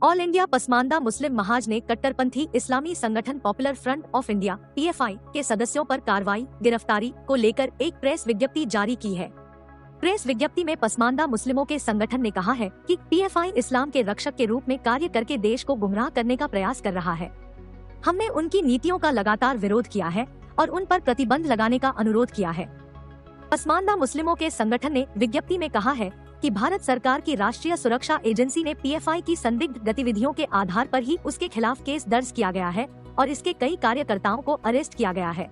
All India Pasmanda मुस्लिम महाज ने कट्टरपंथी इस्लामी संगठन popular front of India (PFI) के सदस्यों पर कार्रवाई गिरफ्तारी को लेकर एक प्रेस विज्ञप्ति जारी की है। प्रेस विज्ञप्ति में पसमानदा मुस्लिमों के संगठन ने कहा है कि पीएफआई इस्लाम के रक्षक के रूप में कार्य करके देश को गुमराह करने का प्रयास कर रहा है। हमने उनकी नीतियों का लगातार विरोध किया है और उन पर प्रतिबंध लगाने का अनुरोध किया है। पसमानदा मुस्लिमों के संगठन ने विज्ञप्ति में कहा है कि भारत सरकार की राष्ट्रीय सुरक्षा एजेंसी ने पीएफआई की संदिग्ध गतिविधियों के आधार पर ही उसके खिलाफ केस दर्ज किया गया है और इसके कई कार्यकर्ताओं को अरेस्ट किया गया है।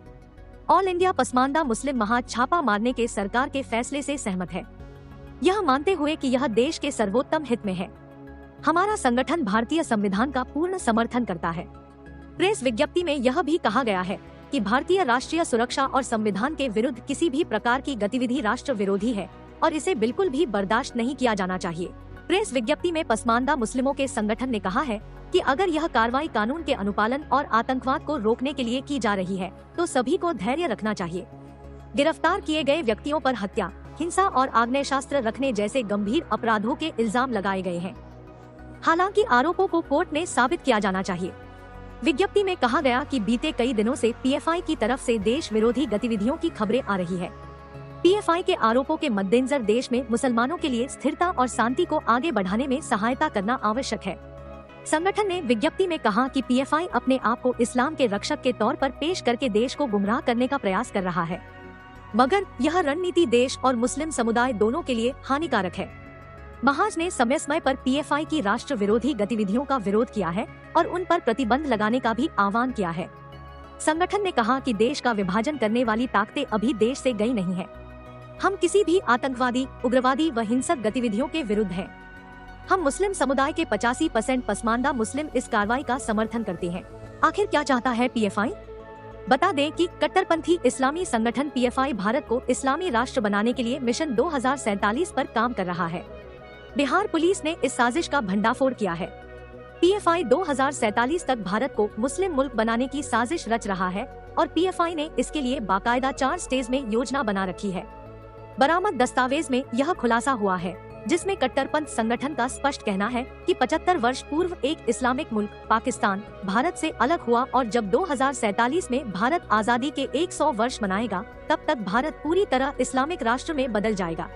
ऑल इंडिया पसमानदा मुस्लिम महाज छापा मारने के सरकार के फैसले से सहमत है, यह मानते हुए कि यह देश के सर्वोत्तम हित में है। हमारा संगठन भारतीय संविधान का पूर्ण समर्थन करता है। प्रेस विज्ञप्ति में यह भी कहा गया है कि भारतीय राष्ट्रीय सुरक्षा और संविधान के विरुद्ध किसी भी प्रकार की गतिविधि राष्ट्र विरोधी है और इसे बिल्कुल भी बर्दाश्त नहीं किया जाना चाहिए। प्रेस विज्ञप्ति में पसमानदा मुस्लिमों के संगठन ने कहा है कि अगर यह कार्रवाई कानून के अनुपालन और आतंकवाद को रोकने के लिए की जा रही है तो सभी को धैर्य रखना चाहिए। गिरफ्तार किए गए व्यक्तियों पर हत्या, हिंसा और आग्नेयास्त्र रखने जैसे गंभीर अपराधों के इल्जाम लगाए गए हैं। हालांकि आरोपों को कोर्ट में साबित किया जाना चाहिए। विज्ञप्ति में कहा गया कि बीते कई दिनों से पीएफआई की तरफ से देश विरोधी गतिविधियों की खबरें आ रही है। पीएफआई के आरोपों के मद्देनजर देश में मुसलमानों के लिए स्थिरता और शांति को आगे बढ़ाने में सहायता करना आवश्यक है। संगठन ने विज्ञप्ति में कहा कि पीएफआई अपने आप को इस्लाम के रक्षक के तौर पर पेश करके देश को गुमराह करने का प्रयास कर रहा है, मगर यह रणनीति देश और मुस्लिम समुदाय दोनों के लिए हानिकारक है। महाज ने समय समय पर पीएफआई की राष्ट्र विरोधी गतिविधियों का विरोध किया है और उन पर प्रतिबंध लगाने का भी आह्वान किया है। संगठन ने कहा कि देश का विभाजन करने वाली ताकतें अभी देश से गई नहीं है। हम किसी भी आतंकवादी, उग्रवादी व हिंसक गतिविधियों के विरुद्ध हैं। हम मुस्लिम समुदाय के 85% पसमानदा मुस्लिम इस कार्रवाई का समर्थन करते हैं। आखिर क्या चाहता है पीएफआई? बता दें कि कट्टरपंथी इस्लामी संगठन पीएफआई भारत को इस्लामी राष्ट्र बनाने के लिए मिशन 2047 पर काम कर रहा है। बिहार पुलिस ने इस साजिश का भंडाफोड़ किया है। पीएफआई 2047 तक भारत को मुस्लिम मुल्क बनाने की साजिश रच रहा है और पीएफआई ने इसके लिए बाकायदा 4 स्टेज में योजना बना रखी है। बरामद दस्तावेज में यह खुलासा हुआ है, जिसमें कट्टरपंथ संगठन का स्पष्ट कहना है कि 75 वर्ष पूर्व एक इस्लामिक मुल्क पाकिस्तान भारत से अलग हुआ और जब 2047 में भारत आजादी के 100 वर्ष मनाएगा, तब तक भारत पूरी तरह इस्लामिक राष्ट्र में बदल जाएगा।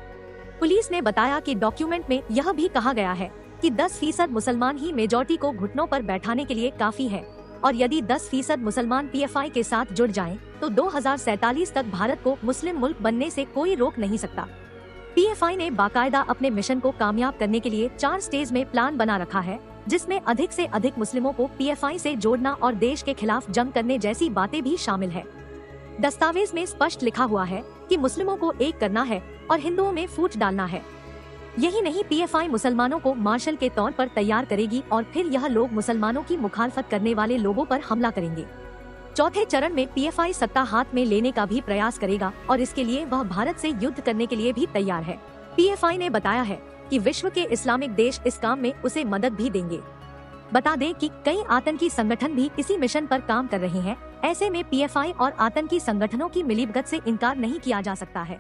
पुलिस ने बताया कि डॉक्यूमेंट में यह भी कहा गया है कि 10% मुसलमान ही मेजॉरिटी को घुटनों पर बैठाने के लिए काफी है और यदि 10% मुसलमान पीएफआई के साथ जुड़ जाएं, तो 2047 तक भारत को मुस्लिम मुल्क बनने से कोई रोक नहीं सकता। पीएफआई ने बाकायदा अपने मिशन को कामयाब करने के लिए 4 स्टेज में प्लान बना रखा है, जिसमें अधिक से अधिक मुस्लिमों को पीएफआई से जोड़ना और देश के खिलाफ जंग करने जैसी बातें भी शामिल है। दस्तावेज में स्पष्ट लिखा हुआ है कि मुस्लिमों को एक करना है और हिंदुओं में फूट डालना है। यही नहीं, पीएफआई मुसलमानों को मार्शल के तौर पर तैयार करेगी और फिर यह लोग मुसलमानों की मुखालफत करने वाले लोगों पर हमला करेंगे। चौथे चरण में पीएफआई सत्ता हाथ में लेने का भी प्रयास करेगा और इसके लिए वह भारत से युद्ध करने के लिए भी तैयार है। पीएफआई ने बताया है कि विश्व के इस्लामिक देश इस काम में उसे मदद भी देंगे। बता दें कि कई आतंकी संगठन भी इसी मिशन पर काम कर रहे हैं। ऐसे में पीएफआई और आतंकी संगठनों की मिलीभगत से इनकार नहीं किया जा सकता है।